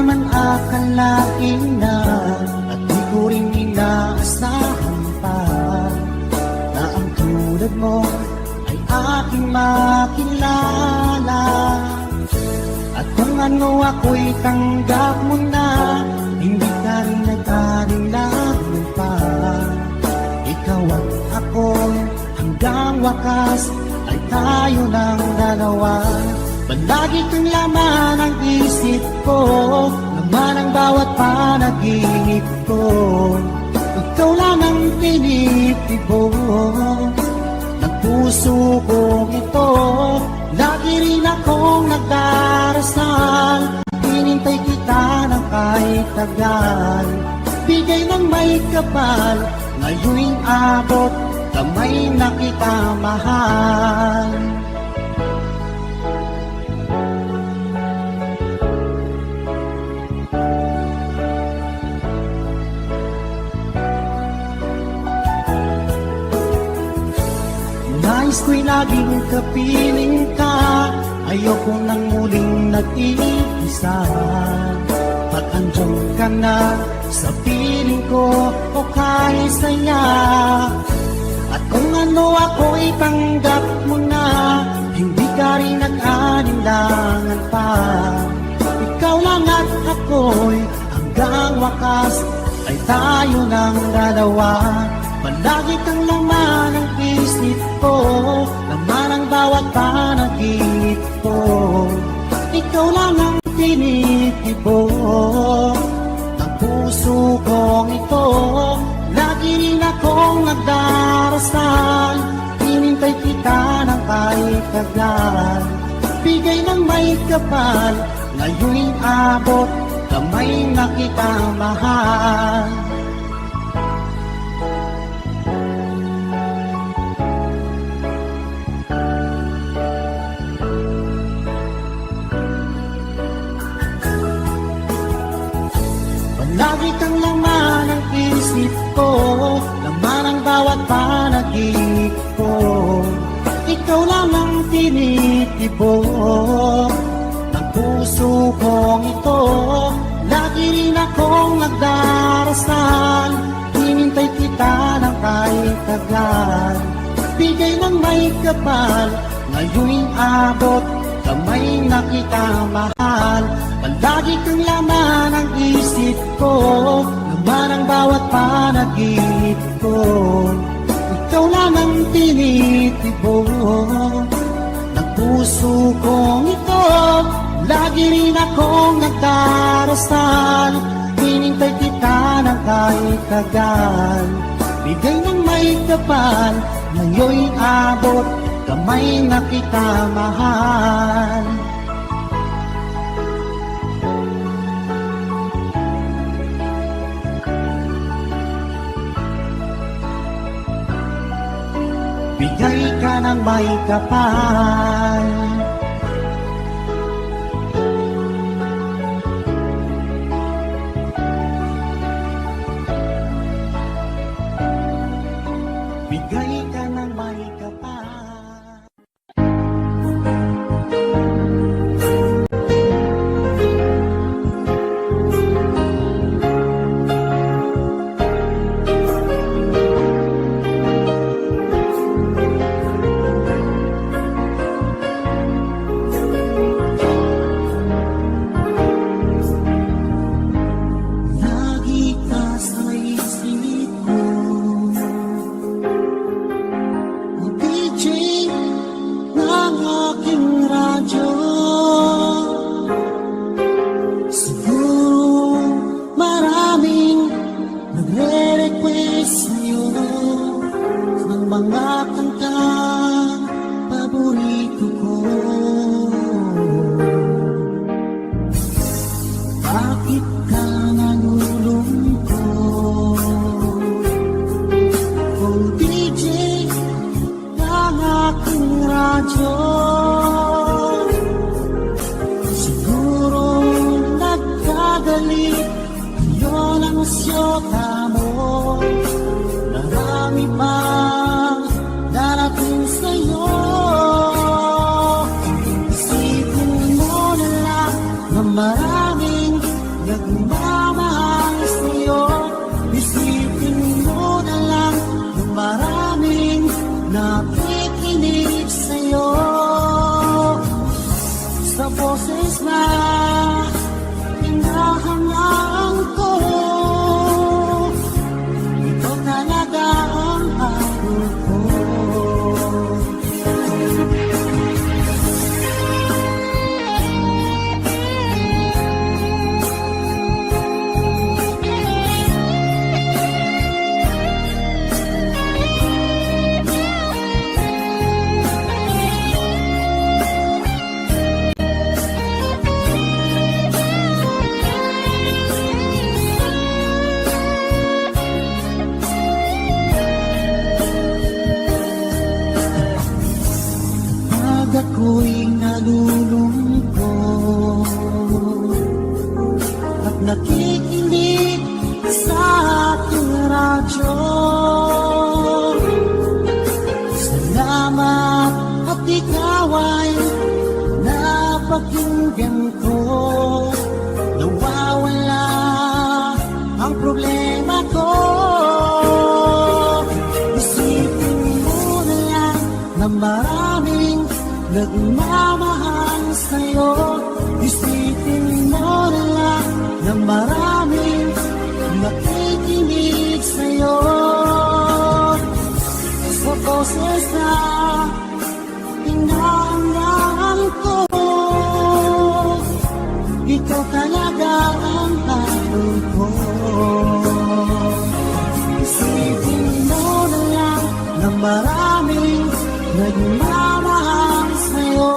naman akalain na at di ko rin inaasahan pa na ang tulad mo ay aking makilala. At kung ano ako'y tanggap mo na, hindi ka rin nag-alinlangan pa. Ikaw at ako hanggang wakas ay tayo ng dalawa. Palagi kang laman ang isip ko, laman ang bawat panaginip ko. Ikaw lang ang tinitibok ng puso kong ito. Lagi rin akong nagdarasal, hinintay kita ng kahit tagal. Bigay ng may kapal, ngayon'y abot, kamay na kita mahal. Nais ko'y laging kapiling ka, ayoko nang muling nag-iisa. Pag andyan ka na sa piling ko, o kahit saya. At kung ano ako'y tanggap mo na, hindi ka rin nag-alinlangan pa. Ikaw lang at ako'y hanggang wakas ay tayo ng dalawa. Palagi kang laman ang isip ko, laman ang bawat panaginip ko. Ikaw lang ang tinitibok ng puso kong ito. Lagi rin akong nagdarasal, hinintay kita ng kahit tagal. Bigay ng may kapal, ngayon'y abot, kamay na kita mahal. Lagi kang laman ang isip ko, laman ang bawat panaginip ko. Ikaw lang ang tinitibok ng puso kong ito. Lagi rin akong nagdarasal, hinintay kita ng kahit tagal. Bigay ng may kapal, ngayon'y abot, kamay na kita mahal. Palagi kang laman ang isip ko, laman ang bawat panaginip ko. Ikaw lang ang tinitibok ng puso kong ito. Lagi rin akong nagdarasal, hinintay kita ng kahit tagal. Bigay ng may kapal, ngayon'y abot, kamay na kita mahal. Bigay ka ng may kapal, bigay ka ng may kapal. nagmamahal sa'yo. Isipin mo na lang yung maraming nakikinig sa'yo. Sa boses na hinahangaan ko, ito talaga ang idol ko. Pag ako'y nalulungkot at nakikinig sa ating radyo, salamat at ikaw ay napakinggan ko. Nawawala ang problema ko. Isipin mo na lang na maraming nagmamahal sa'yo. Isipin mo na lang na maraming nakikinig sa'yo. Sa boses na hinahangaan ko, ikaw talaga ang idol ko. Isipin mo na lang na maraming nagmamahal sa'yo.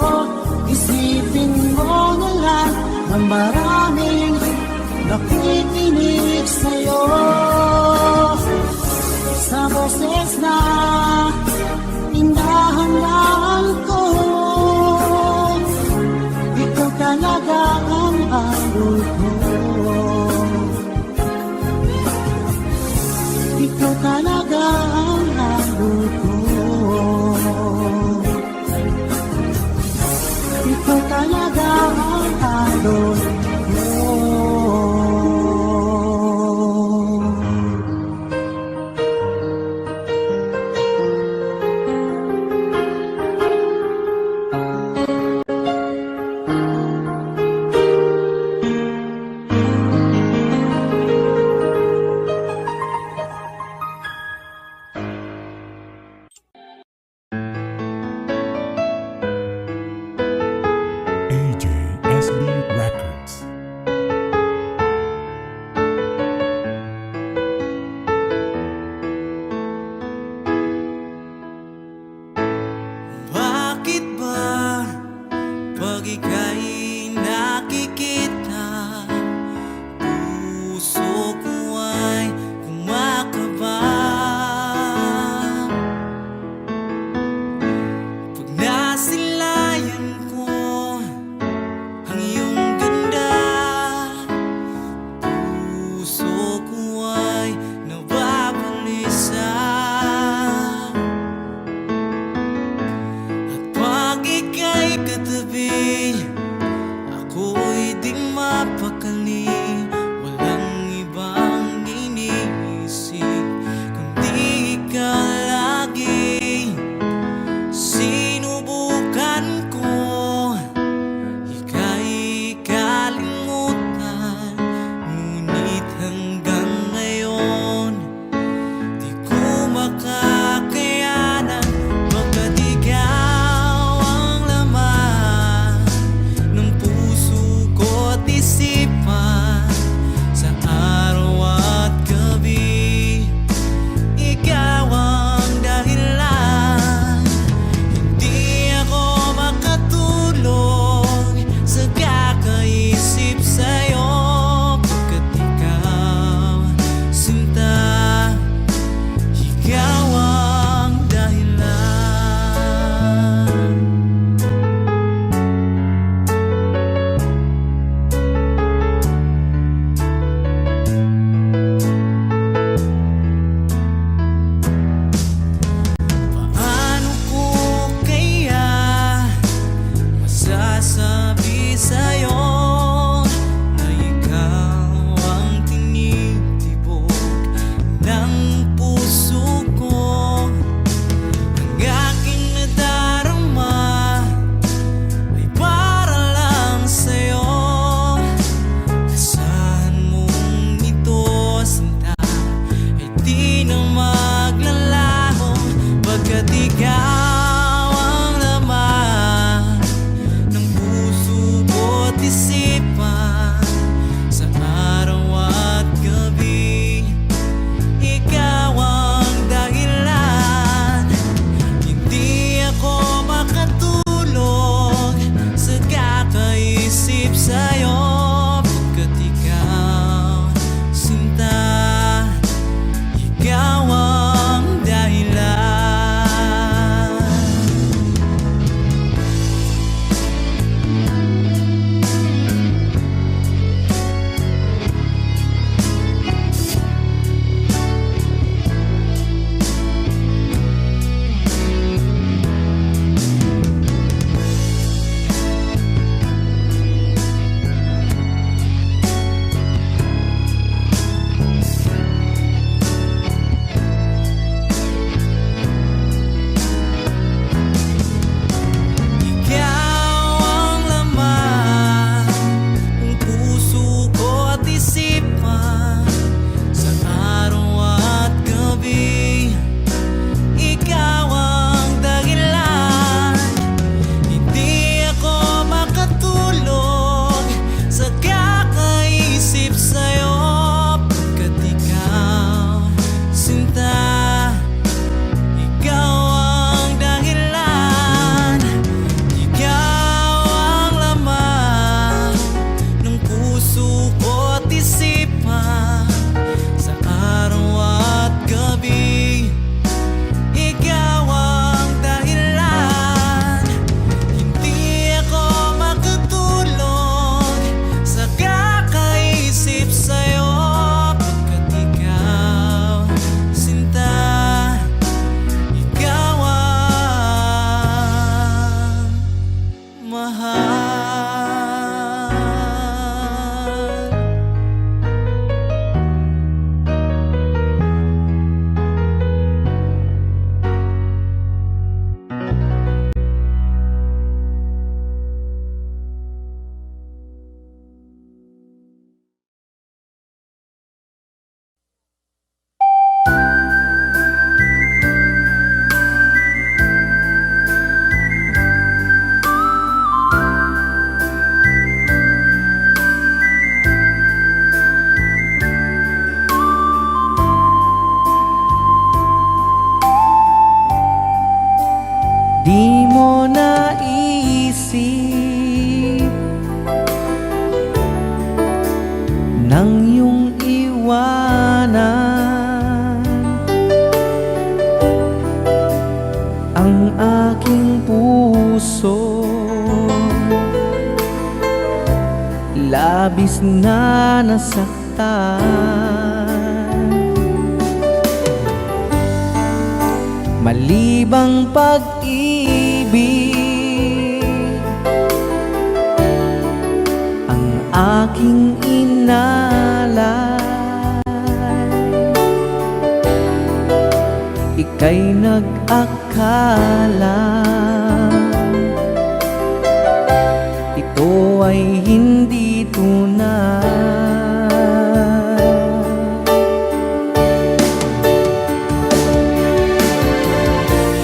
Isipin mo na lang na maraming nakikinig sa'yo. Sa boses na hinahangaan ko, ikaw talaga ang idol ko. Ikaw talaga ang idol ko. Ikaw talaga ang idol ko. nang iyong iwanan ang aking puso. Labis na nasaktan, malibang pag-ibig ang aking inalay. Ika'y nag-akala ito ay hindi tunay.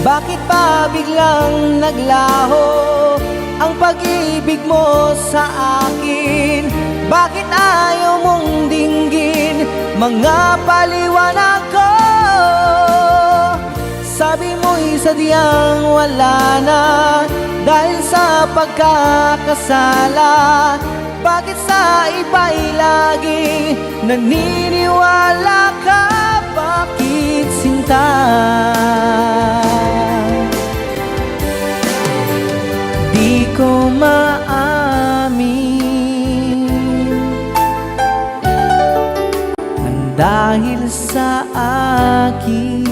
Bakit pa biglang naglaho ang pag-ibig mo sa akin? Bakit ayaw mong dinggin mga paliwanag ko? Sabi mo'y sadyang wala na dahil sa pagkakasala. Bakit sa iba'y lagi naniniwala ka? Bakit sinta? Di ko maamin nang dahil sa akin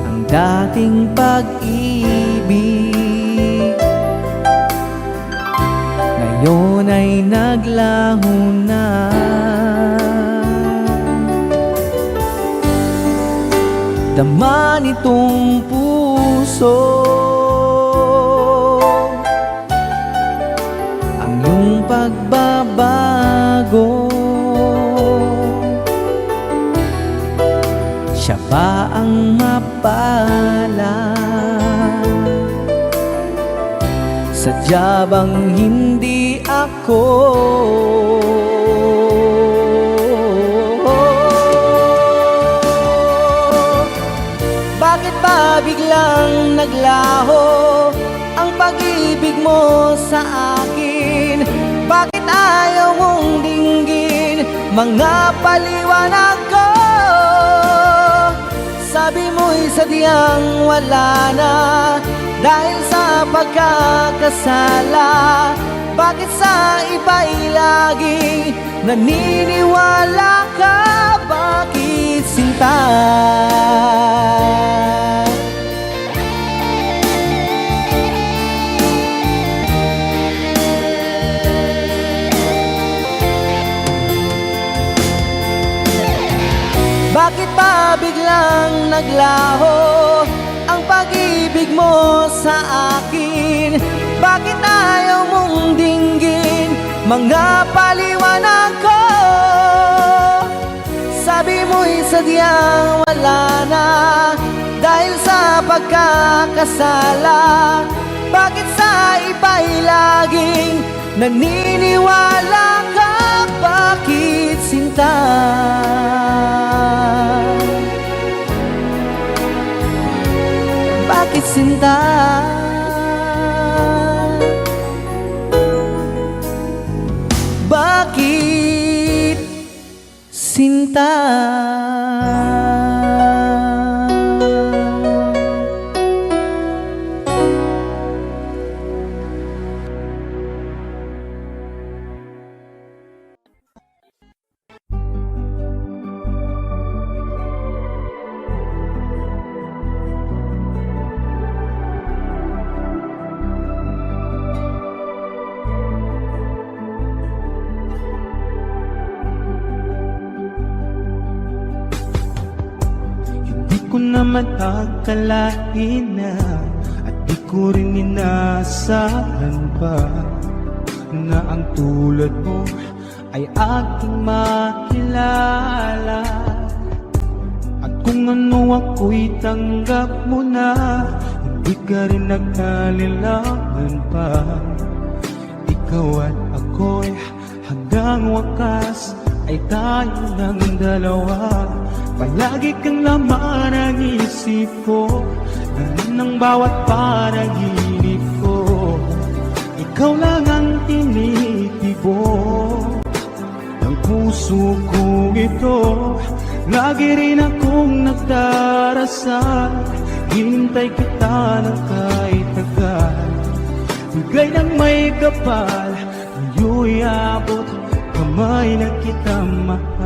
ang dating pag-ibig ngayon ay naglaho na. Dama nitong puso ang iyong pagbabago. Siya ba ang mapala? Sadya bang hindi ako? Bakit ba biglang naglaho ang pag-ibig mo sa akin? Bakit ayaw mong dinggin mga paliwanag ko? Sabi mo'y sadyang wala na dahil sa pagkakasala. Bakit sa iba'y lagi naniniwala ka? Bakit sinta? Bakit ba biglang naglaho ang pag-ibig mo sa akin? Bakit ayaw mong dinggin mga paliwanag ko? Sabi mo'y sadyang wala na dahil sa pagkakasala. Bakit sa iba'y laging naniniwala ka? Bakit sinta? Bakit sinta? Bakit sinta? Di ko naman akalain na at di ko rin inasahan pa na ang tulad mo ay aking makilala. At kung ano ako'y tanggap mo na, hindi ka rin nagkalilangan pa. Ikaw at ako'y hanggang wakas ay tayo ng dalawa. Palagi kang laman ang isip ko, ganun ang bawat panaginip ko. ikaw lang ang tinitibok ng puso kong ito. Lagi rin akong nagdarasal, hinintay kita ng kahit tagal. Bigay ng may kapal, ngayon'y abot kamay na kita mahal.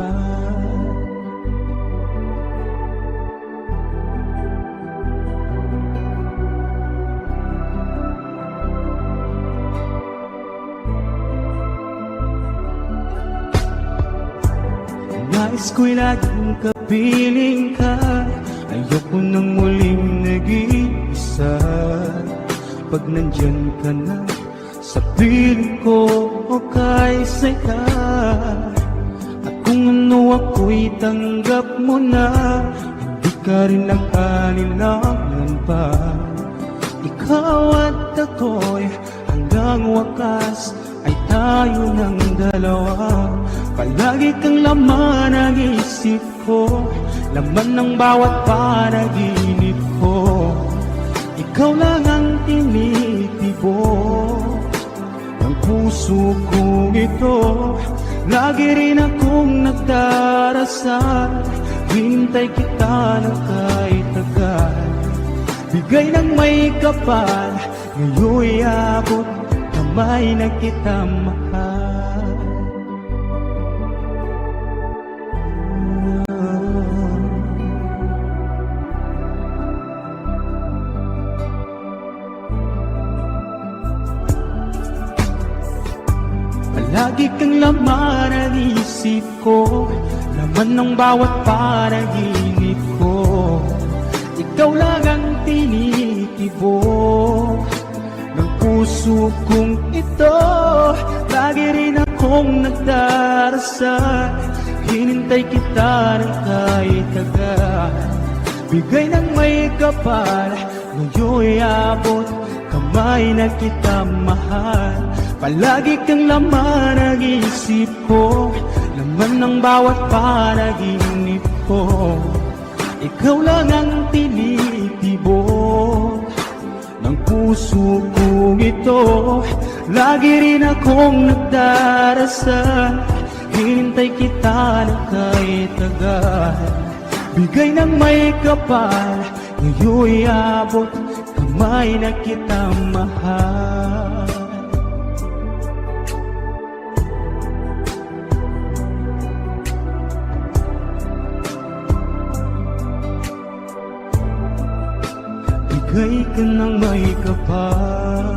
Nais ko'y laging kapiling ka, ayoko nang muling nag-iisa. Pag nandyan ka na sa piling ko, o kaysay ka. At kung ano ako'y tanggap mo na, hindi ka rin nag-alilangan pa. Ikaw at ako'y hanggang wakas ay tayo ng dalawa. Palagi kang laman ng isip ko, laman ng bawat panaginip ko. Ikaw lang ang tinitibok ng puso kong ito. Lagi rin akong nagdarasal, hintay kita ng kahit tagal. Bigay ng may kapal, ngayon'y abot kamay na kita mahal. Palagi kang laman ng isip ko, laman ng bawat panaginip ko. Ikaw lang ang tinitibok ng puso kong ito. Lagi rin akong nagdarasal, hinintay kita ng kahit tagal. Bigay ng may kapal, ngayon'y abot kamay na kita mahal. Palagi kang laman ng isip ko, laman ng bawat panaginip ko. Ikaw lang ang tinitibok ng puso kong ito. Lagi rin akong nagdarasal, hinintay kita ng kahit tagal. Bigay ng may kapal, ngayon'y abot kamay na kita mahal. Bigay ka ng may kapal,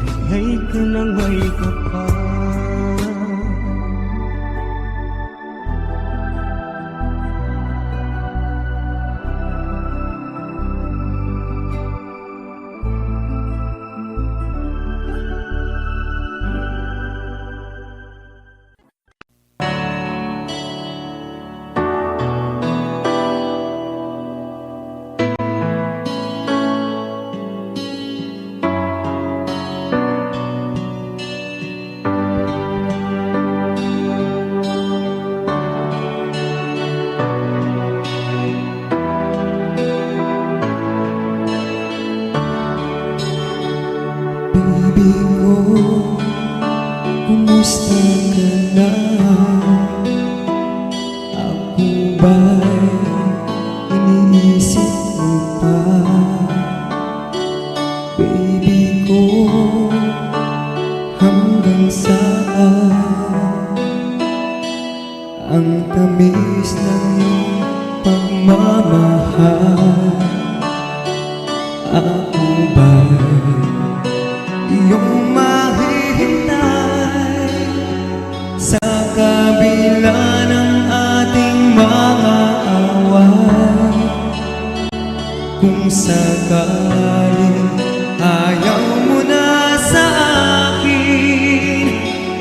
bigay ka ng may kapal. Baby ko, kumusta ka na? Ako ba'y iniisip mo pa? Baby ko, hanggang saan ang tamis ng iyong pagmamahal? Ako ba'y iyong mahihintay sa kabila ng ating mga away? Kung sakaling ayaw mo na sa akin,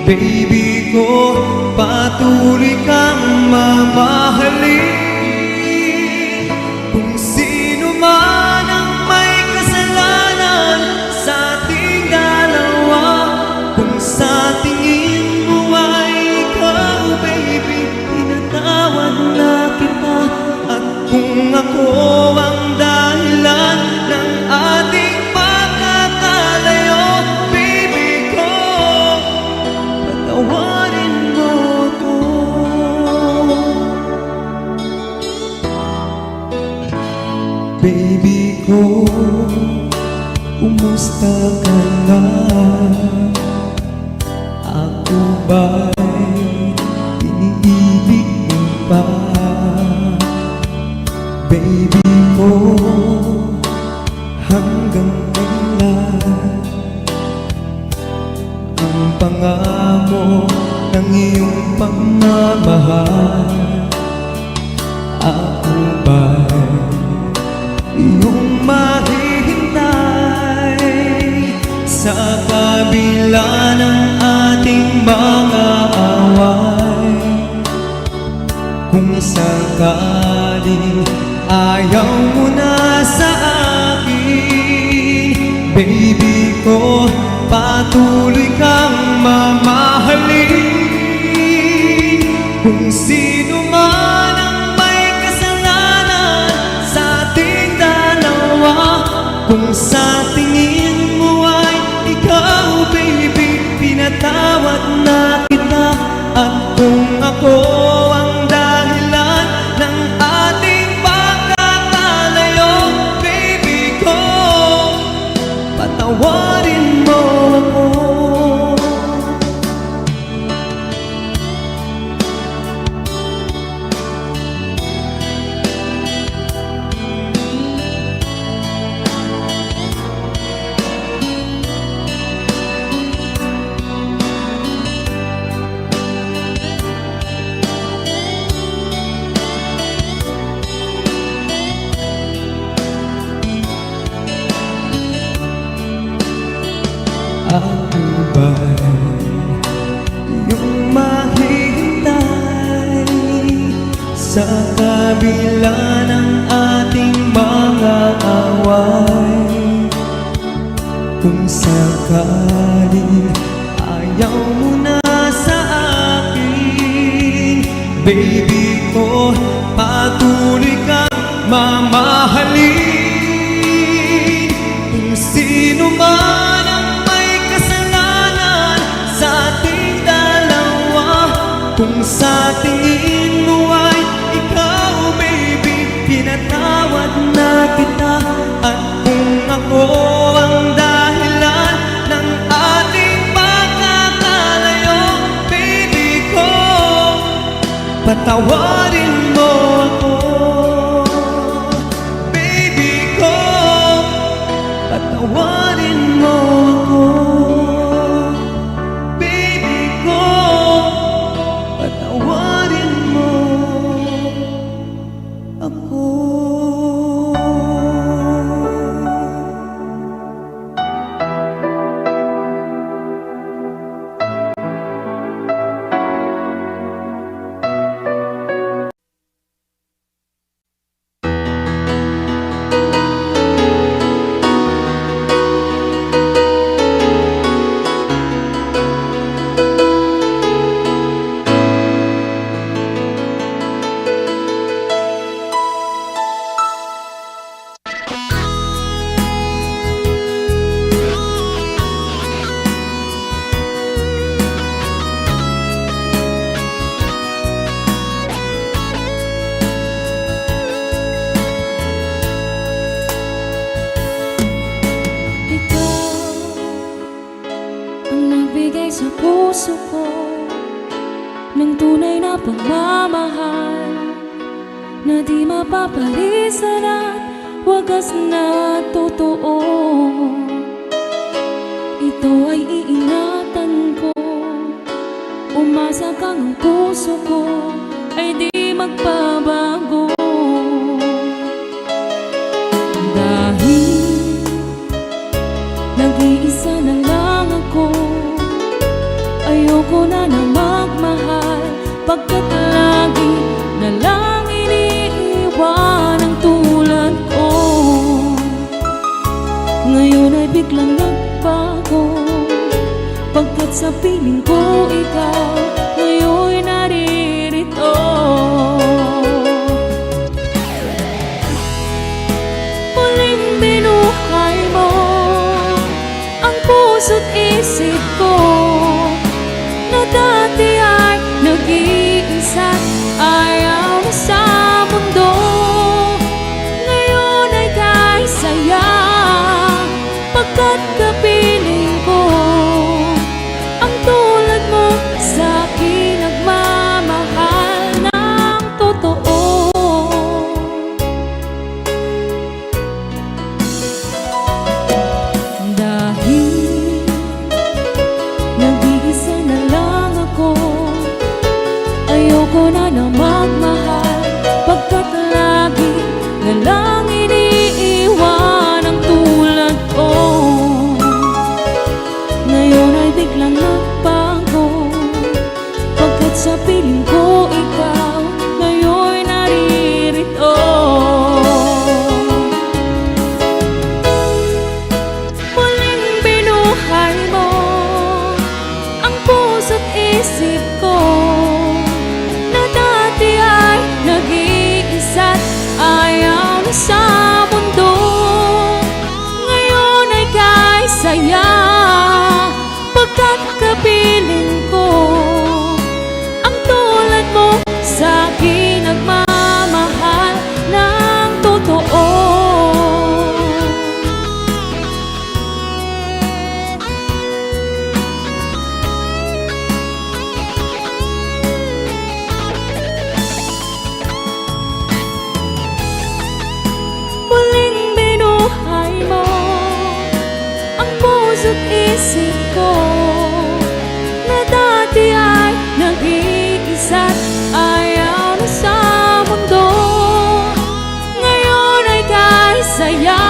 baby ko, patuloy kang mamahalin. Kung sino man ang may kasalanan sa ating dalawa, kung sa tingin mo ay ikaw, baby, ka na, ako ba'y iniibig mo pa? Baby ko, hanggang kailan ang pangako ng iyong pagmamahal? Ako ba'y iyong mahihintay sa kabila ng ating mga away? Kung sakaling ayaw mo na sa akin, baby ko, patuloy kang mamahalin. Kung sino man ang may kasalanan sa ating dalawa, kung sa tingin mo ay ikaw, baby, pinatawad na kita. At kung ako ang dahilan ng ating pagkakalayo, baby ko, patawarin mo ako. Ako ba'y iyong mahihintay sa kabila ng ating mga away? Kung sakaling ayaw mo na sa akin, baby ko, patuloy kang mamahalin. Kung sino man ang kung sa tingin mo ay ikaw, baby, pinatawad na kita. At kung ako ang dahilan ng ating pagkakalayo, baby ko, patawarin mo ako. Baby ko, patawarin mo ako. Patawarin mo ako. Sa puso ko ng tunay na pagmamahal na di mapapalisan at wagas na totoo. Ito ay iingatan ko, umasa kang ang puso ko ay di magbabago. Dahil nag-iisa na lang ako, ayoko na na magmahal, pagkat lagi na lang iniiwan ang tulad ko. Ngayon ay biglang nagbago, pagkat sa piling ko ikaw ngayon naririto. Muling binuhay mo ang puso't isip ko, na dati ay nag-iisa't ayaw na sa mundo. Ngayon ay kahit saya, pagkat tunay na magmahal, pagkat lagi na lang iniiwan ang tulad ko. Ngayon ay biglang nagbago, pagkat sa piling ko ikaw ngayon naririto. Muling binuhay mo ang puso't isip ko, na dati ay nag-iisa't ayaw na sa mundo. Ngayon ay kay saya, pagkat kapiling ko ang tulad mo sa akin nagmamahal ng totoo. Muling binuhay mo ang puso't isip ko, na dati ay nag-iisa't ayaw na sa mundo. Ngayon ay kay saya,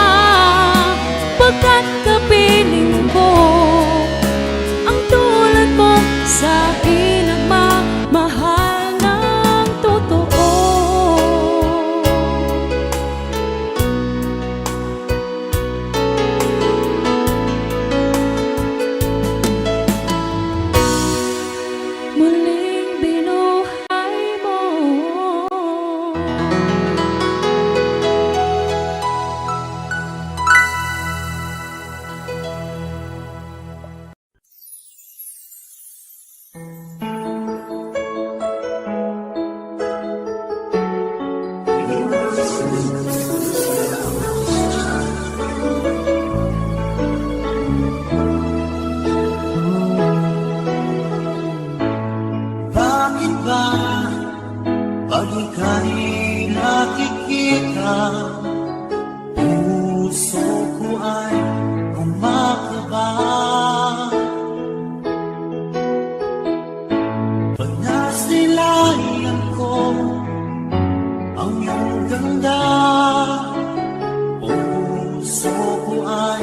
pagkat kapiling ko ang tulad mo sa akin nagmamahal ng totoo. Muling binuhay mo. Bakit ba pag ika'y nakikita, puso ko ay kumakaba? Pag nasilayan ko ang iyong ganda, puso ko ay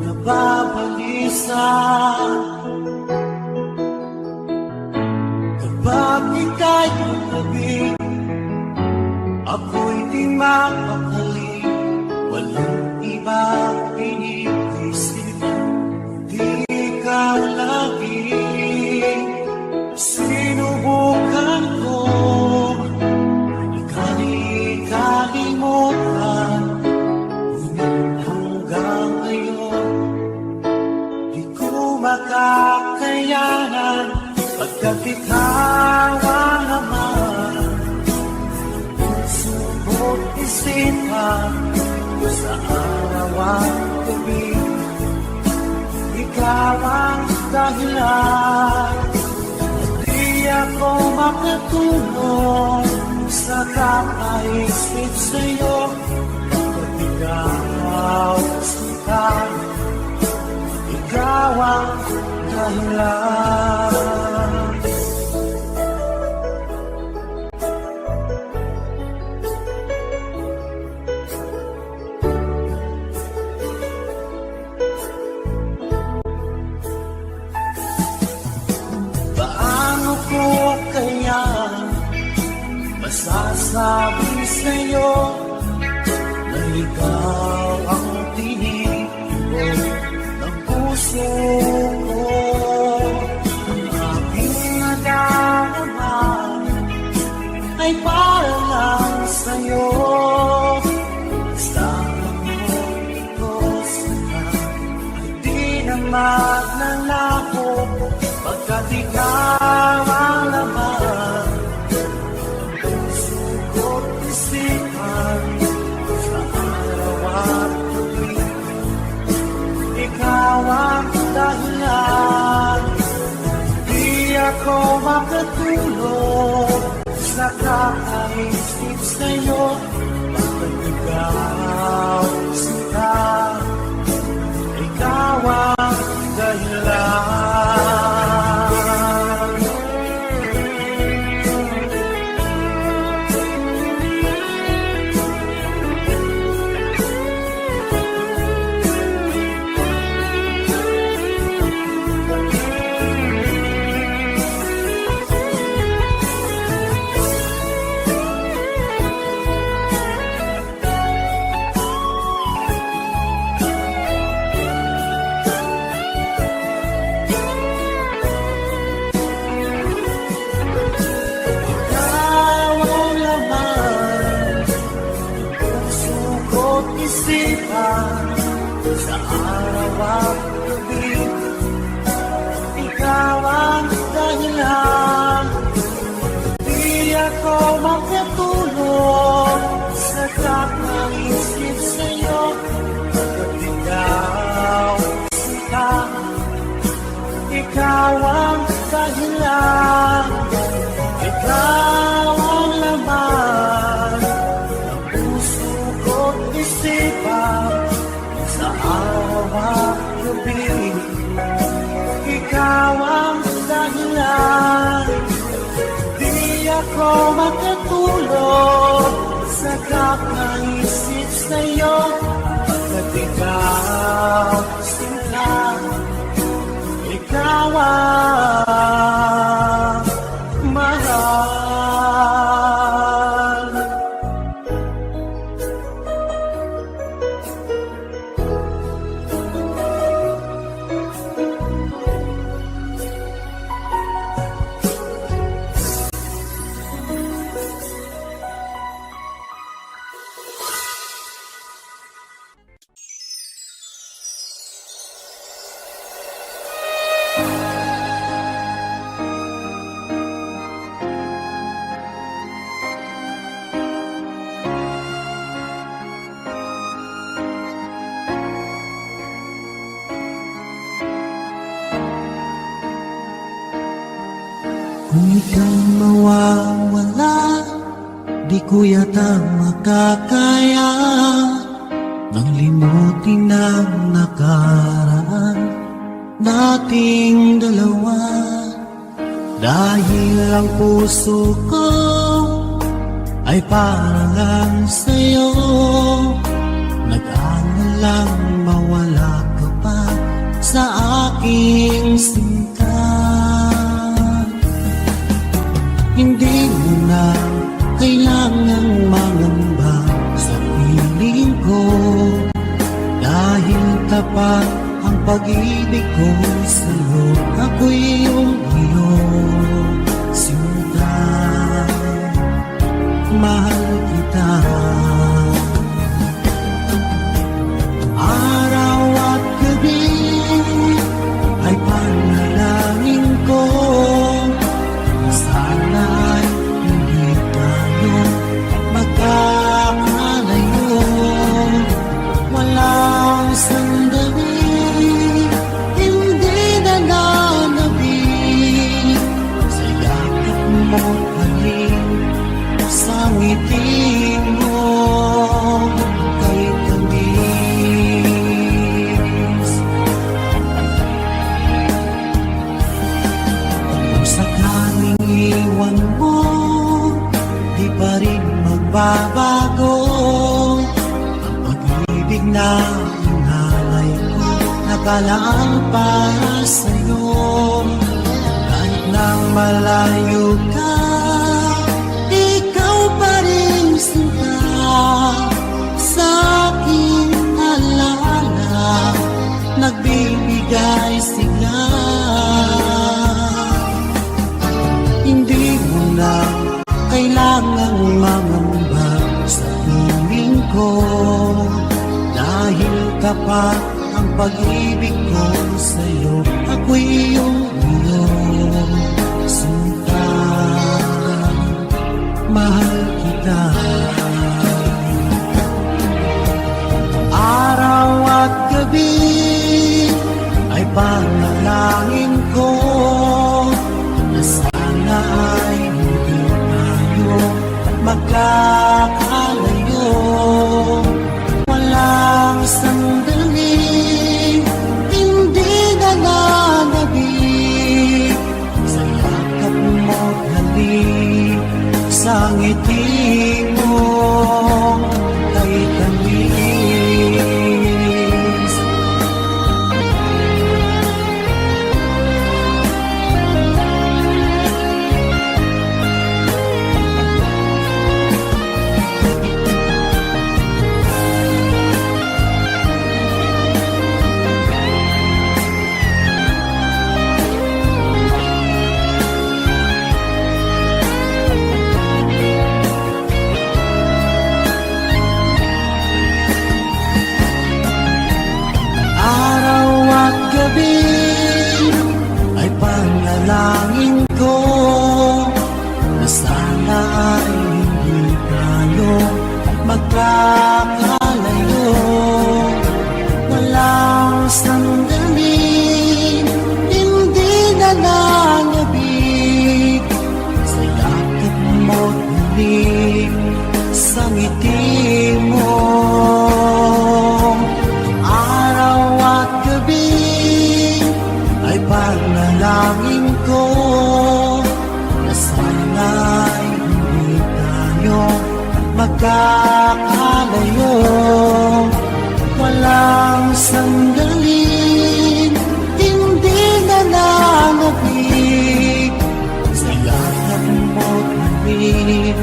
nababalisa. Kapag ika'y kagabi, ako'y di mapakali. Walang iba iniisip, di ikaw lagi. Sinubukan ko ika'y kalimutan, ngunit hanggang ngayon di ko makakayanan. Pagkat ikaw ang laman ng puso ko't isipan, sa araw at gabi, ikaw ang dahilan. Di ako makatulog sa kakaisip sa'yo, pagkat ikaw sikat, ikaw ang dahilan. Paano ko kaya masasabi sa'yo na ikaw ang tinig ko ng puso ko? Ang aking nadarama ay para lang sa'yo. Kasama mo ko sana ay di na magnanako, pagkat ikaw ang laman ng puso ko't isipan, sa araw at gabi, ikaw ang dahilan. Di ako makatulog sa kakaisip sa'yo, pagkat ikaw sikat, ikaw ang dahilan. ako makatulog sa kakaisip sa'yo. At ikaw, sinta, ikaw ang mahal. Kung ikaw mawawala, di ko yata makakaya nang limutin ang nakaraan nating dalawa. Dahil ang puso ko ay parang sa'yo, nag-aalalang mawala ka pa sa aking sinta. Hindi mo na kailangang mangamba sa piling ko, dahil tapat ang pag-ibig ko sa'yo. Ako'y iyong sinta, mahal kita. Araw at gabi ay panalangin ko, sana'y hindi tayo magkakalayo. Walang sandali, hindi na nanabig sa yakap mo't halik, sa ngiti mo kay tamis. Kung sakaling iwan mo, di pa rin magbabago ang pag-ibig na inalay ko, nakalaan para sa'yo. Kahit nang malayo ka, ikaw pa rin sinta sa aking alaala, nagbibigay sigla. Hindi mo na kailangang mangamba sa piling ko, dahil tapat ang pag-ibig ko sa'yo. Ako'y iyong sinta, mahal kita. Araw at gabi ay panalangin ko na sana ay hindi tayo magkakalayo. Walang sandali, hindi na nanabig sa yakap mo't halik, sa ngiti mo kay tamis. Ay panalangin ko na sana ay hindi tayo magkakalayo. Walang sandali, hindi na nanabig sa yakap mo't halik, sa ngiti mo. Araw at gabi ay panalangin ko na sana ay magkakalayo. Walang sanggaling, hindi nananabik sa yakap mo't halik,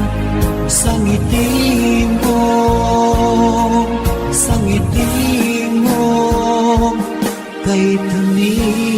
sa ngiti mo, sa ngiti mo kay tamis.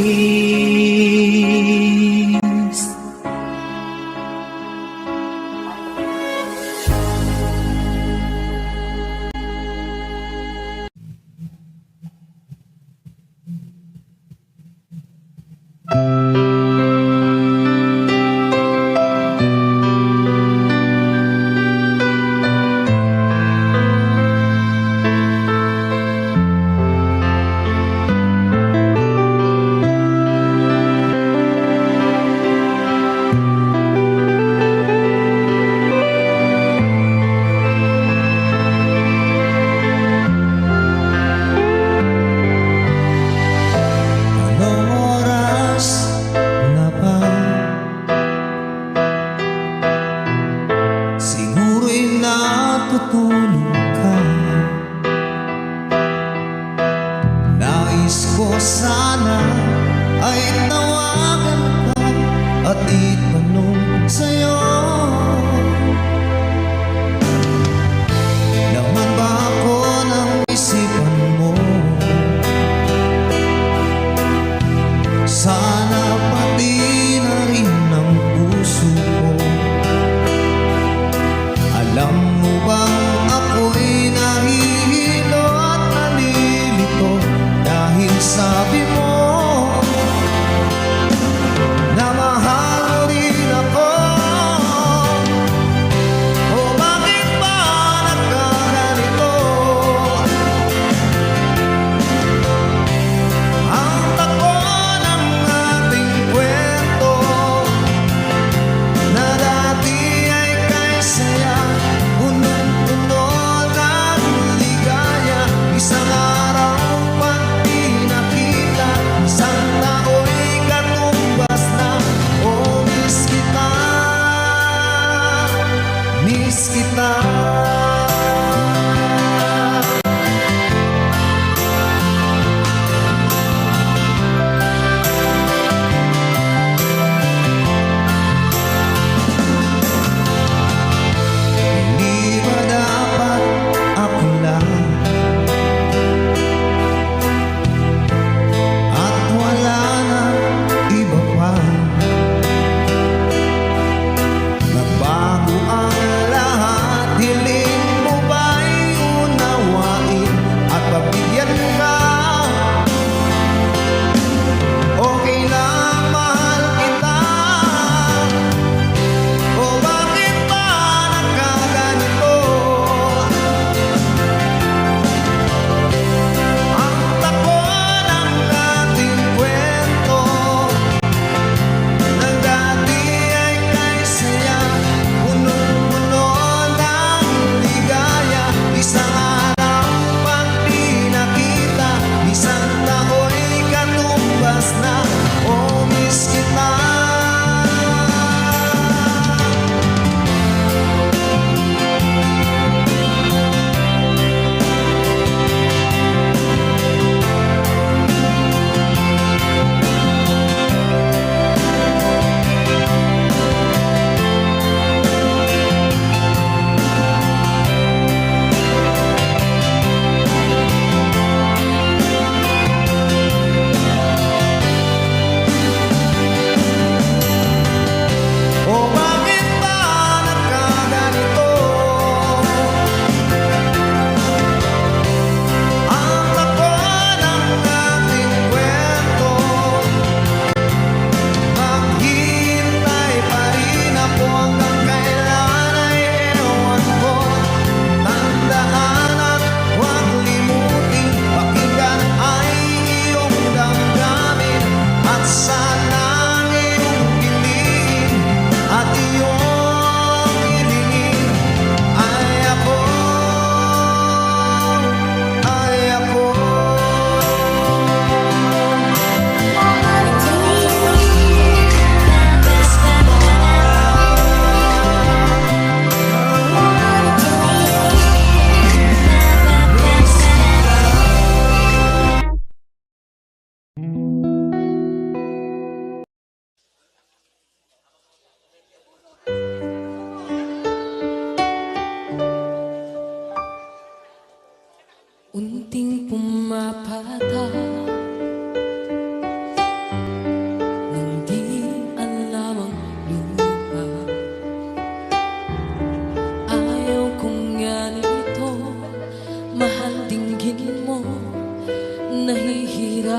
Anong oras na ba? Siguro'y natutulog ka. Nais ko sana ay tawagan ka at itanong sa'yo, laman ba ako ng isipan mo? Sana pati na rin ang puso ko. Alam mo bang ako'y nahihilo at nalilito dahil sabi mo na mahal mo rin ako. O bakit ba nagkaganito? Ang takbo ng ating kwento na dati ay kay saya, punong-puno ng ligaya. Isang araw pag di nakita, isang tao'y katumbas na. Oh, miss kita, miss kita. Hindi ba dapat ako lang at wala na iba pa? Nagbago ang lahat, hiling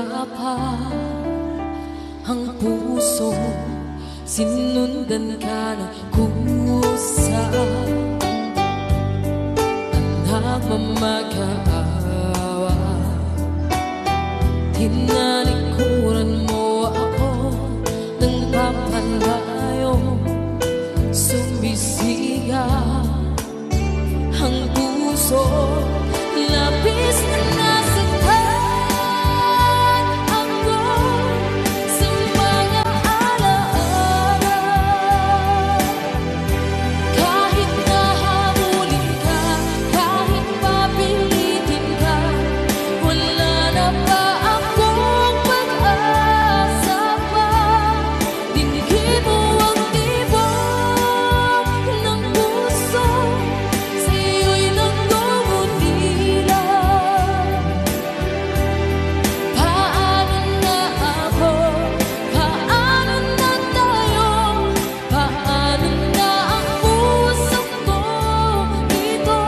nahihirapan ang puso, sinundan ka ng kusa at nagmamagaawa. Tinalikuran mo ako ng papalayo, sumisigaw ang puso, labis na nasaktan ako sa mga alaala. Kahit nahabulin ka, kahit papilitin ka, wala na ba akong pag-asa pa? Dinggin mo ang tibok ng puso, sa'yo'y nagmumutila. Paano na ako? Paano na tayo? Paano na ang puso ko ito?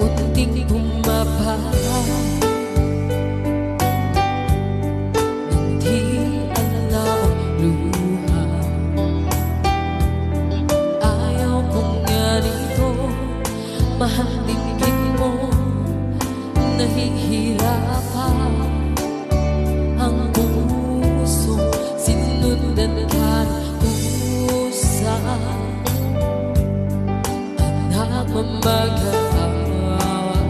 Unting bumaba nang di alam luha. Ayaw kong ganito, mahal dinggin mo, nahihirapan ang puso, sinundan ka ng kusa at nagmamagaawa.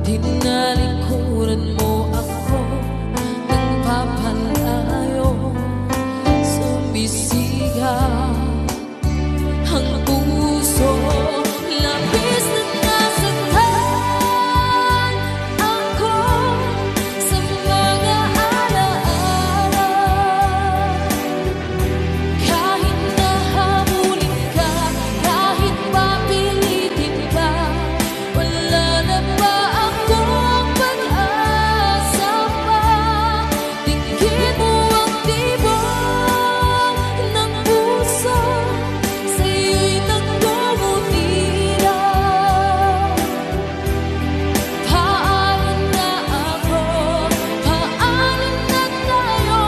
Tinalikuran mo ako ng papalayo, sumisigaw ang puso, labis na nasaktan ako sa mga alaala. Kahit nahabulin ka, kahit papilitin ka, wala na ba akong pag-asa pa? Dinggin mo ang tibok ng puso, sa'yo'y nagmumutila. Paano na ako? Paano na tayo?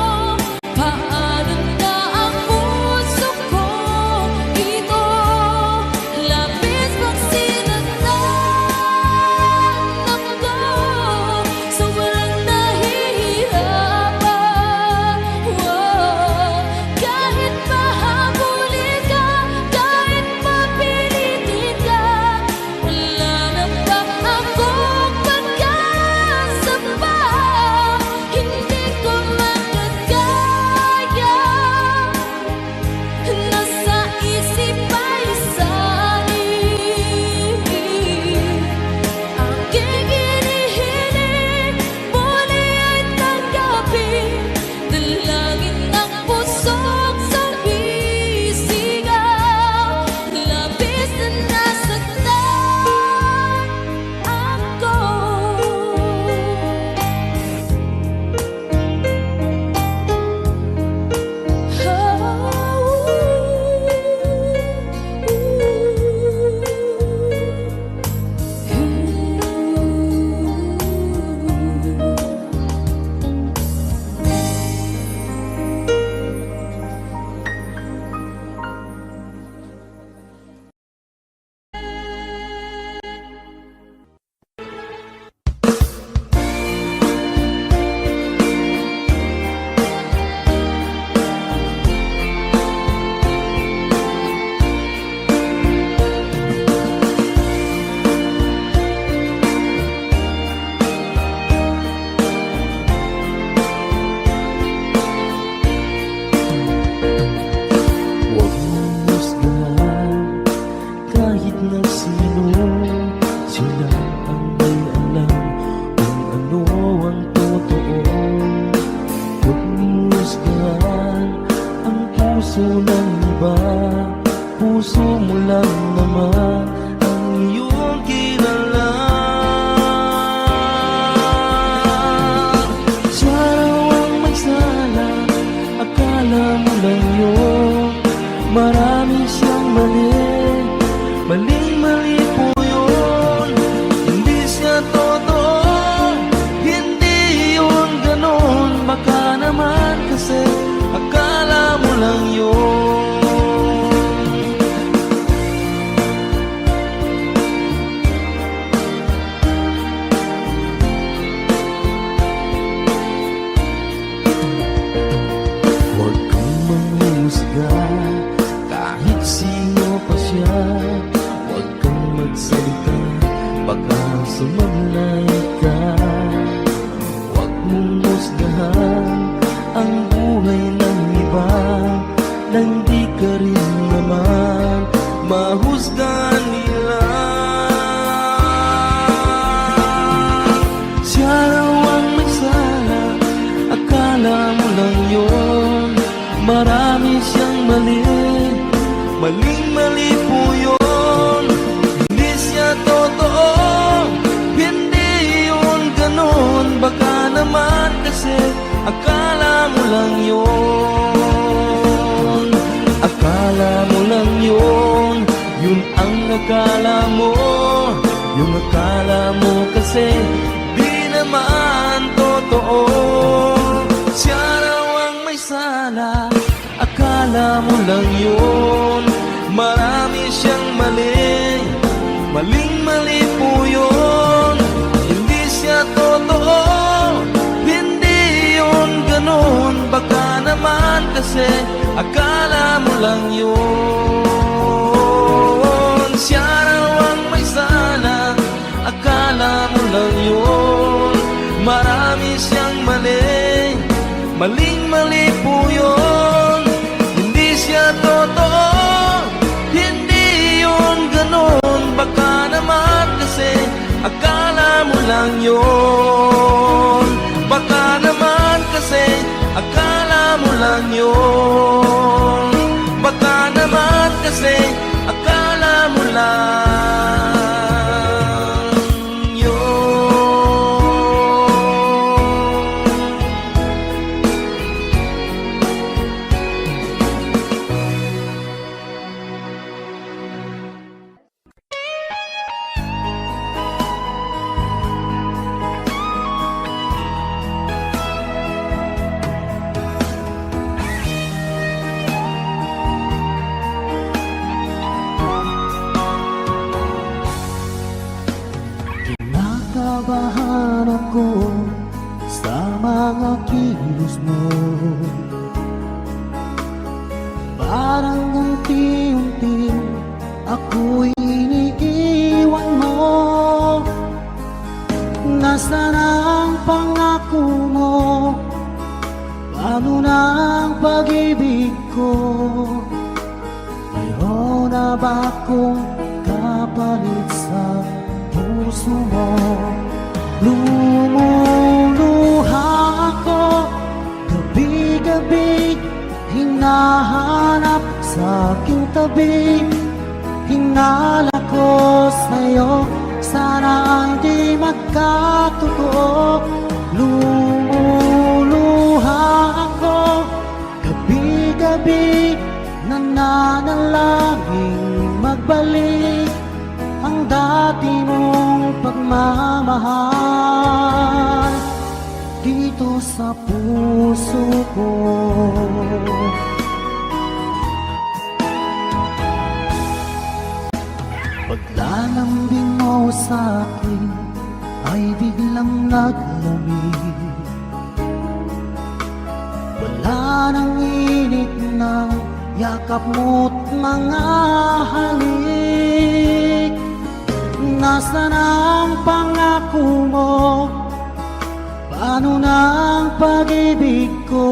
Paano na ang puso ko ito? Labis pang sinaktan ako, sobrang nahihirapan. Kahit mahabulin ka, kahit mapilitin ka, wala na ba akong pag-asa pa? Hindi ko magagaya, nasa isip ay sanin. Aking hinihiling, muli ay tanggapin, dalangin ng pusong sumisigaw. Labis na nasaktan ako. Huwag mong husgahan kahit na sino, sila ang may alam kung ano ang totoo. Huwag mong husgahan ang puso ng iba, puso mali, maling-mali po yun. Hindi siya totoo, hindi yun ganun. Baka naman kasi akala mo lang yun. Akala mo lang yun, yun ang akala mo. Yung akala mo kasi di naman totoo. Siya raw ang may sala, akala mo lang yun. Marami siyang mali, maling-mali po yun. Hindi siya totoo, hindi yun ganun. Baka naman kasi akala mo lang yun. Siya raw ang may sala, akala mo lang yun. Marami siyang mali, maling-mali po yun. Hindi siya totoo, hindi yun ganun. Baka naman kasi akala mo lang yun. Baka naman kasi akala mo lang yun. Baka naman kasi akala mo lang yun. Kinakabahan ako sa mga kilos mo. Parang unti-unti ako'y iniiwan mo. Nasaan ang pangako mo? Paano na ang pag-ibig ko? Mayroon na ba akong kapalit sa puso mo? Lumuluha ako gabi-gabi, hinahanap sa aking tabi. Hinala ko sa'yo, sana hindi magkatotoo. Lumuluha ako gabi-gabi, nananalangin magbalik ang dati mong pagmamahal dito sa puso ko. Paglalambing mo sa akin ay biglang naglamig. Wala nang init ng yakap mo't mga halik. Nasaan ang pangako mo? Paano na ang pag-ibig ko?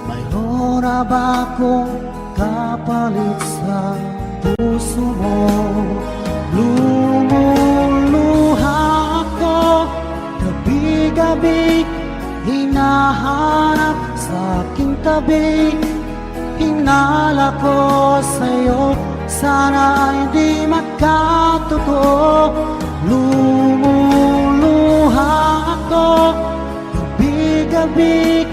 Mayroon na ba akong kapalit sa puso mo? Lumuluha ako gabi-gabi, hinahanap sa aking tabi. Hinala ko sa'yo, sana hindi magkatotoo. Lumuluha ako gabi-gabi,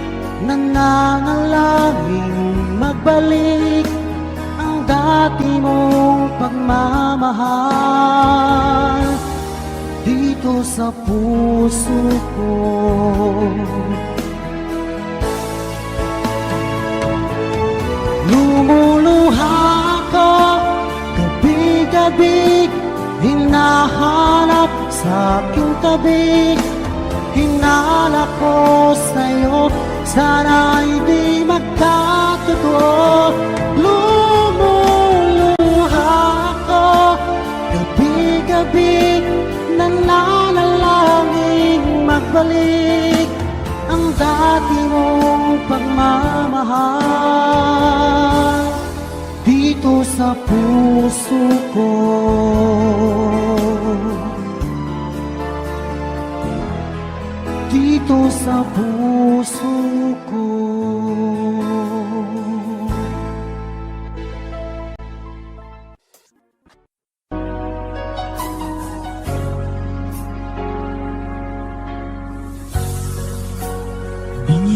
nananalangin magbalik ang dati mong pagmamahal dito sa puso ko. Lumuluha ako gabi-gabi, hinahanap sa aking tabi. Hinala ko sa'yo, sana hindi magkatotoo. Lumuluha ako gabi-gabi, nananalangin magbalik ang dati mong pagmamahal dito sa puso ko. Dito sa puso ko.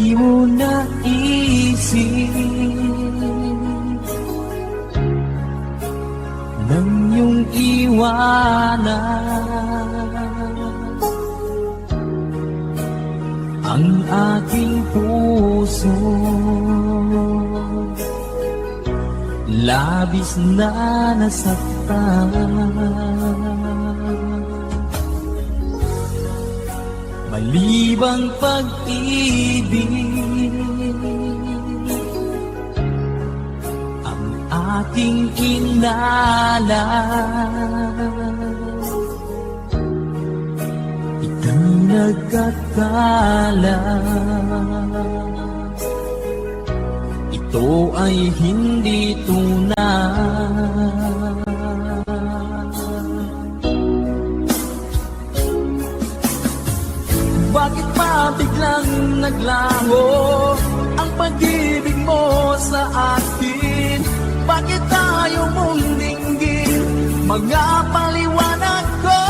Di mo naisip nang iyong iwanan ang aking puso. Labis na nasaktan, malibang pag-ibig ang aking kinala. Ika'y nagkakala ito ay hindi tunay. Bakit pa biglang naglaho ang pag-ibig mo sa akin? Bakit tayo mong dinggin mga paliwanag ko?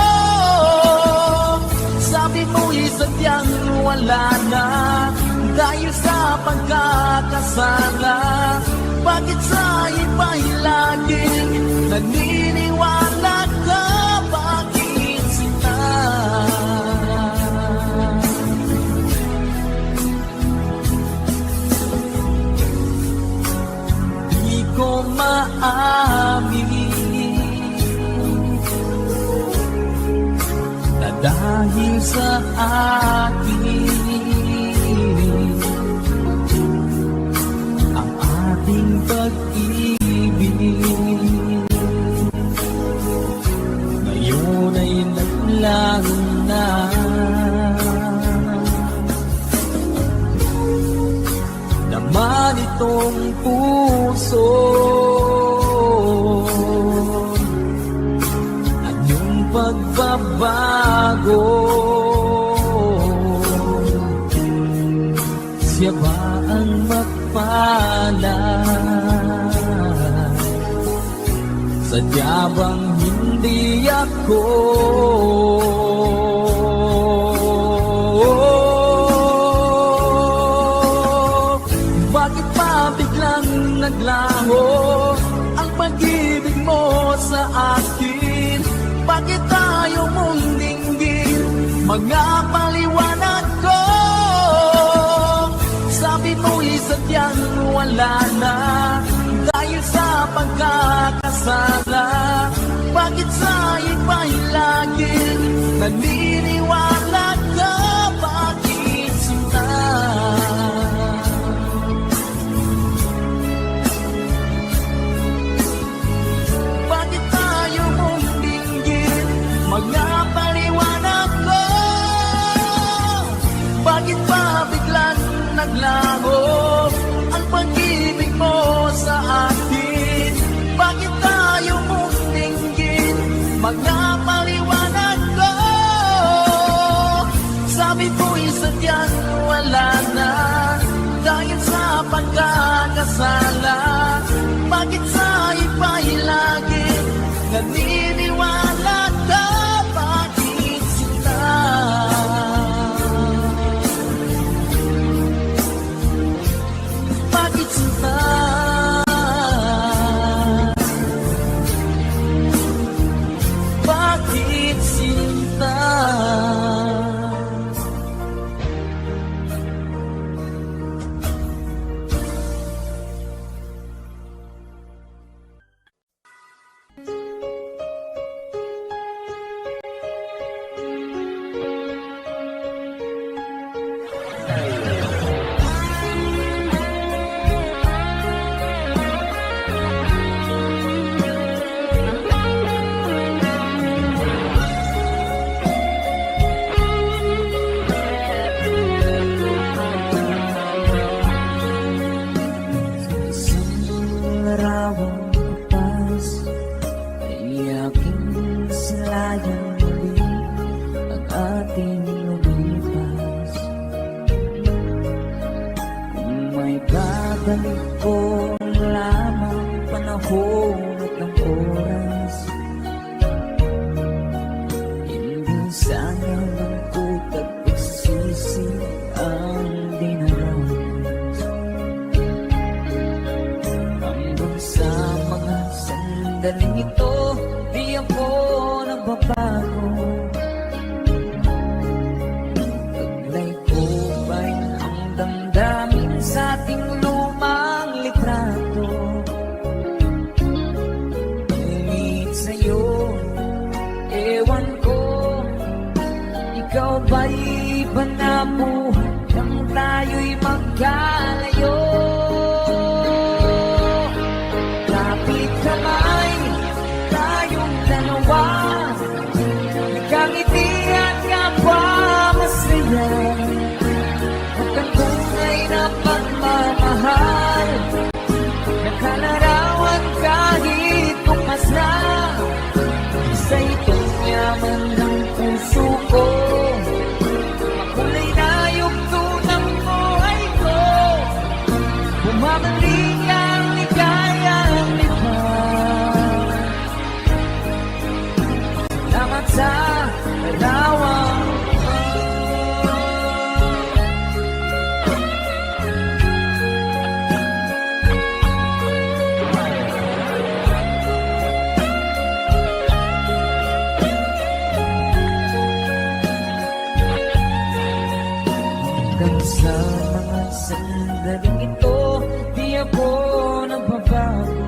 Sabi mo'y sadyang wala na dahil sa pagkakasala. Bakit sa iba'y laging naniniwala ka? Bakit sila? Di ko maamin na dahil sa akin ating pag-ibig ngayon ay naglaho na. Naman itong puso anyong pagbabago, siya ba ang sadya bang hindi ako? Bakit pa biglang naglaho ang pag-ibig mo sa akin? Bakit tayo mong dinggin mga paliwanag ko? Sabi mo'y sadyang wala na dahil sa pagkakasala. Bakit sa iba'y laging naniniwala ka? Bakit sila? Bakit tayo mong dinggin mga paliwanag ko? Bakit pa biglang naglaho ang pag-ibig mo sa akin? Bakit tayo mong dinggin mga paliwanag ko? Sabi ko'y sadyang wala na dahil sa pagkakasala. Bakit sa iba'y laging naniniwala ka? Bakit sila? Bakit sila? Bakit sinta? Babalik ko lamang panahon at ang oras. Hindi sana lungkot at pagsisisi ang dinarama. sandaling ito, di ako nagbabago. Taglay ko ba'y ang damdamin sa ating lumang litrato? Umit sa'yo, ewan ko, ikaw ba'y iba na buhay nang tayo'y magkalayo? Kapit kamay, tayong dalawa, nagkangiti at kapwa masaya. At ang tunay na pagmamahal, nakalarawan kahit bukas na. Sa itong yaman ng puso ko, makulay na yugto ng buhay ko. Bumabalik ang ligayang lipa. Salamat sa larawan. Hanggang sa mga sandaling ito, di ako nagbabago.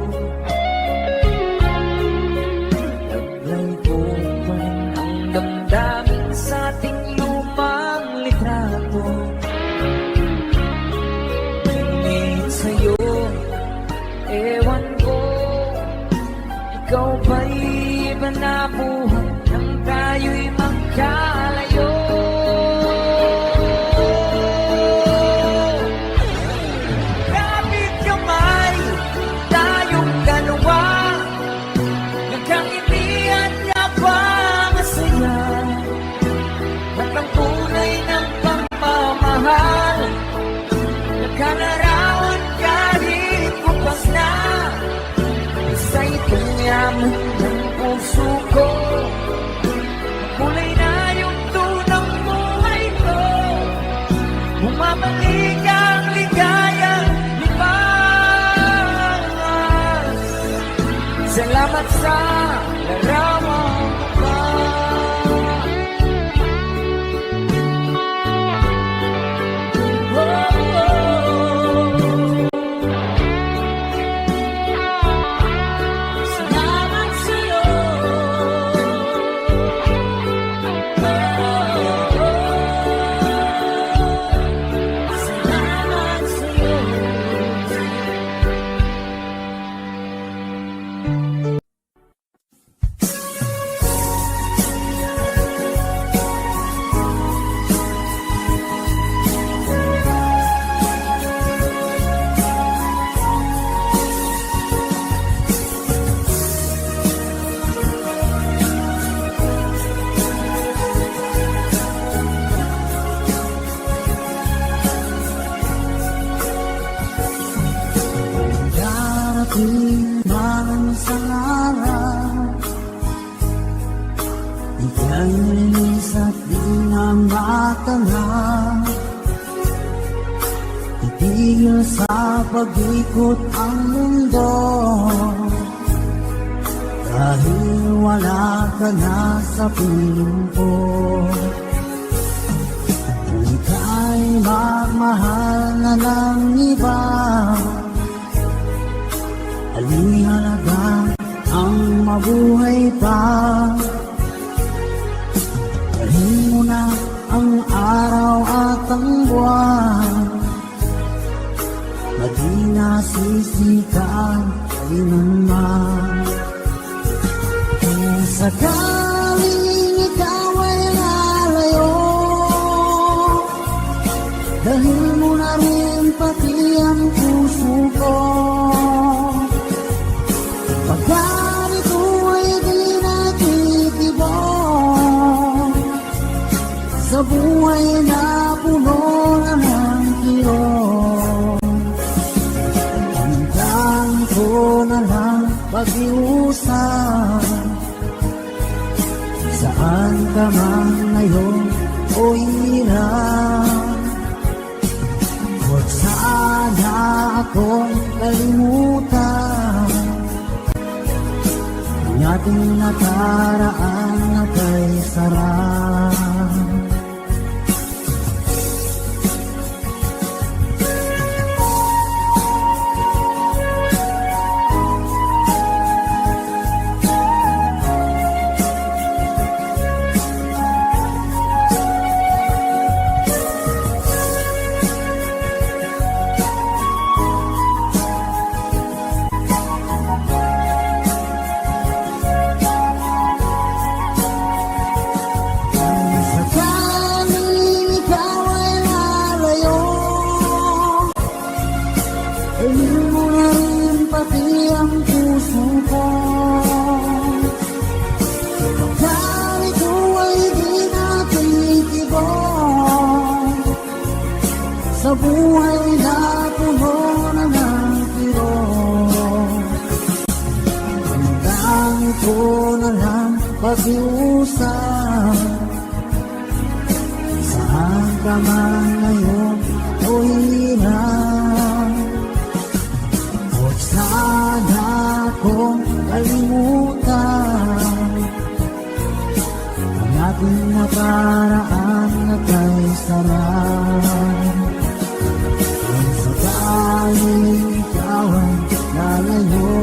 Taglay ko pa rin ang damdamin sa ating lumang litrato. Ngunit sa'yo, ewan ko, ikaw ba'y iba na buhay nang tayo'y magkalayo? Kapit kamay, tayong dalawa, nagkangiti at kapwa masaya. At ang kulay ng pagmamahal, nakalarawan kahit bukas na. Sa itong yaman ng puso ko, kulay na yung tunang buhay ko. Bumabalik ang ligayang lipas. Salamat sa larawan ko pa. Salamat sa'yo. Salamat sa'yo. Darating man sa araw, ika'y linis at di na matanaw. Itigil sa pag-ikot ang mundo, dahil wala ka na sa piling ko. Kung ika'y magmahal na ng iba, alin halaga ang mabuhay pa? Dalhin mo na ang araw at ang buwan, na di nasisikaan kailanman. Kung sakaling ikaw ay lalayo, dahil mo na rin pati ang puso ko. Pagkarito ay di natitibok sa buhay na puno na ng kirot. Tandaan ko na lang pag-iusap, saan ka man ngayon o hirap. Huwag sana akong kalimutan, ating nakaraan na kay sarap. Sa buhay na puno na ng kirot, hanggang ito na lang pag-iusap. Saan ka man ngayon o hirap, huwag sana akong kalimutan ang ating nakaraan na kay sarap. Sakaling ikaw ang lalayo,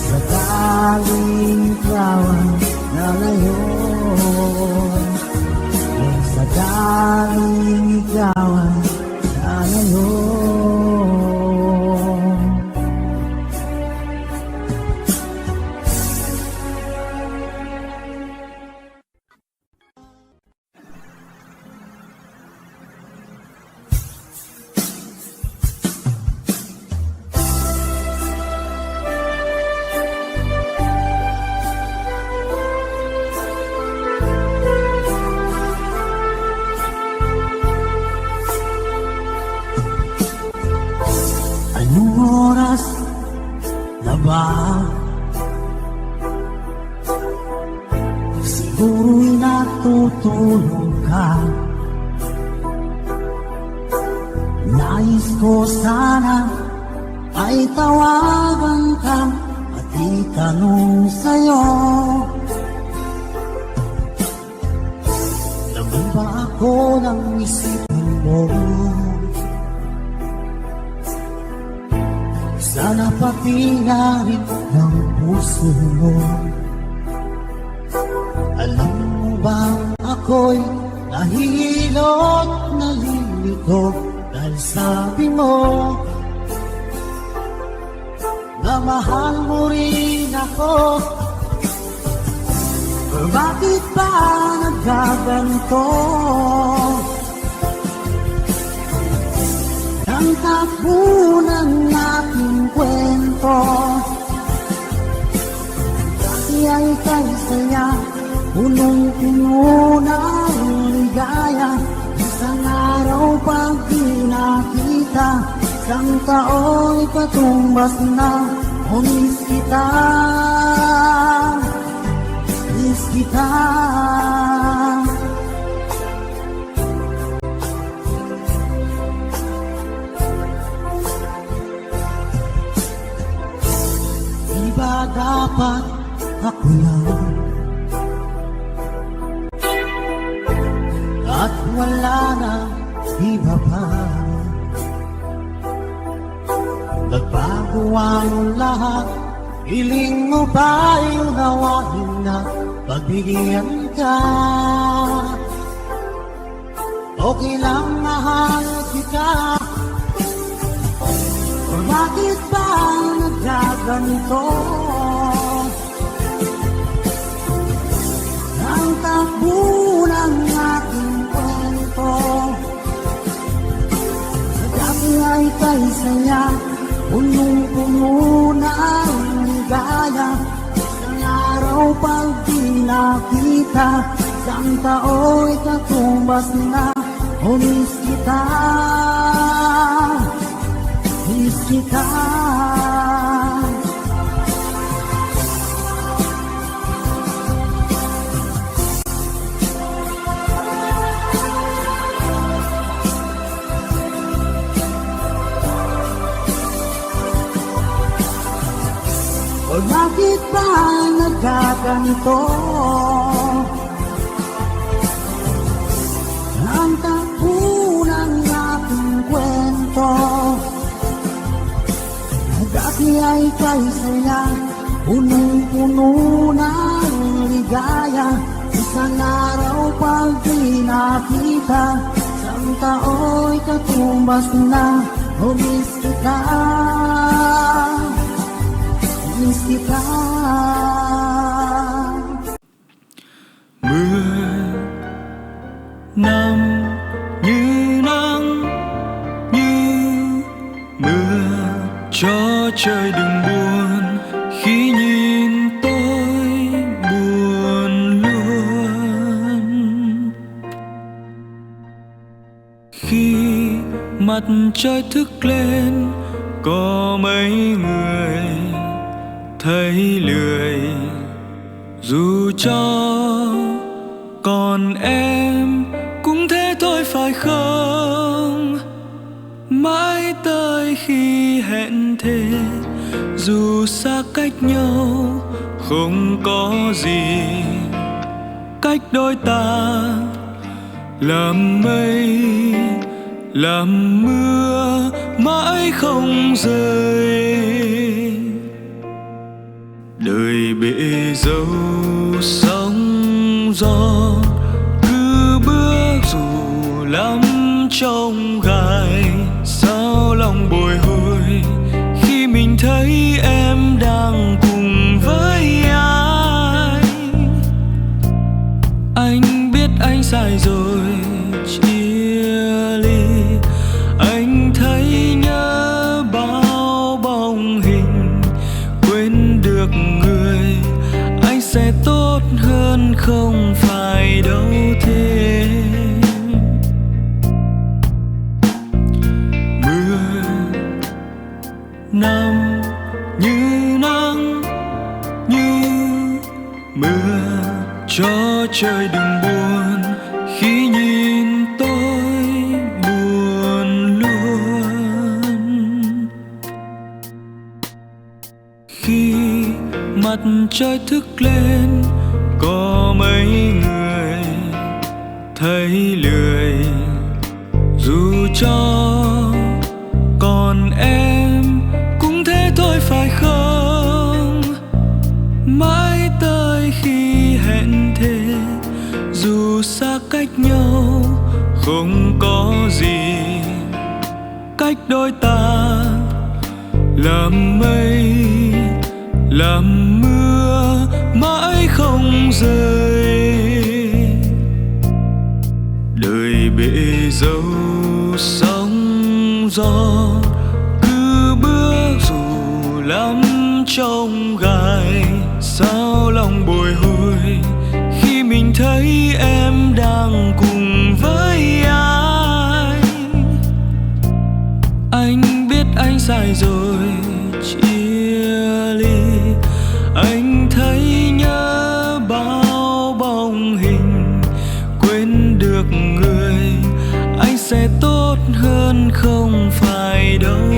sakaling ikaw ang lalayo, sakaling ikaw ang lalayo. Anong oras na ba? Siguro'y natutulog ka. Nais ko sana ay tawagan ka at itanong sa'yo, laman ba ako ng isipin mo? Sana pati na rin ng puso mo. Alam mo bang ako'y nahihilot, nalilito dahil sabi mo na mahal mo rin ako. Pero bakit ba nagkaganto? Ang takbo ng ating kwento, dati ay kay saya, punong-puno ng ligaya. Isang araw pag di nakita, isang tao'y patumbas na. Miss kita, miss kita. Ba dapat ako lang at wala na iba pa? Nagbago ang lahat, hiling mo ba'y unawain na pagbigyan ka? Okay lang mahal kita, o bakit ba nagkaganito? Ang takbo ng aking kwento, sa dati ay kay saya, punong-puno na ang ligaya. Isang araw pag di nakita, isang tao'y katumbas na. Miss kita, miss kita. O bakit ba nagkaganito? Ang takbo ng aking kwento, dati ay kay saya, punong-puno ng ligaya. Isang araw pag di nakita, isang tao'y katumbas na. Miss kita, miss kita. Mưa năm như nắng như mưa, cho trời đừng buồn khi nhìn tôi buồn luôn. Khi mặt trời thức lên, có mấy người thấy lười, dù cho còn em cũng thế thôi phải không? Mãi tới khi hẹn thề, dù xa cách nhau không có gì cách đôi ta, làm mây làm mưa mãi không rơi. Đời bể dâu sóng gió, cứ bước dù lắm trong gai. Sao lòng bồi hồi khi mình thấy em đang cùng với ai? Anh biết anh sai rồi, chia ly. Anh thấy nhớ bao bóng hình, quên được người anh sẽ tốt hơn, không phải đâu thế. Mưa năm như nắng như mưa, cho trời đừng buồn khi nhìn tôi buồn luôn. Khi mặt trời thức lên, có mấy người thấy lười, dù cho còn em cũng thế thôi phải không? Mãi tới khi hẹn thề, dù xa cách nhau không có gì cách đôi ta, làm mây làm mưa mãi không rơi. Đời bể dâu sóng gió, cứ bước dù lắm trong gai. Sao lòng bồi hồi khi mình thấy em đang cùng với ai? Anh biết anh sai rồi, chia ly. Anh thấy nhớ bao bóng hình, quên được người anh sẽ tốt hơn, không phải đâu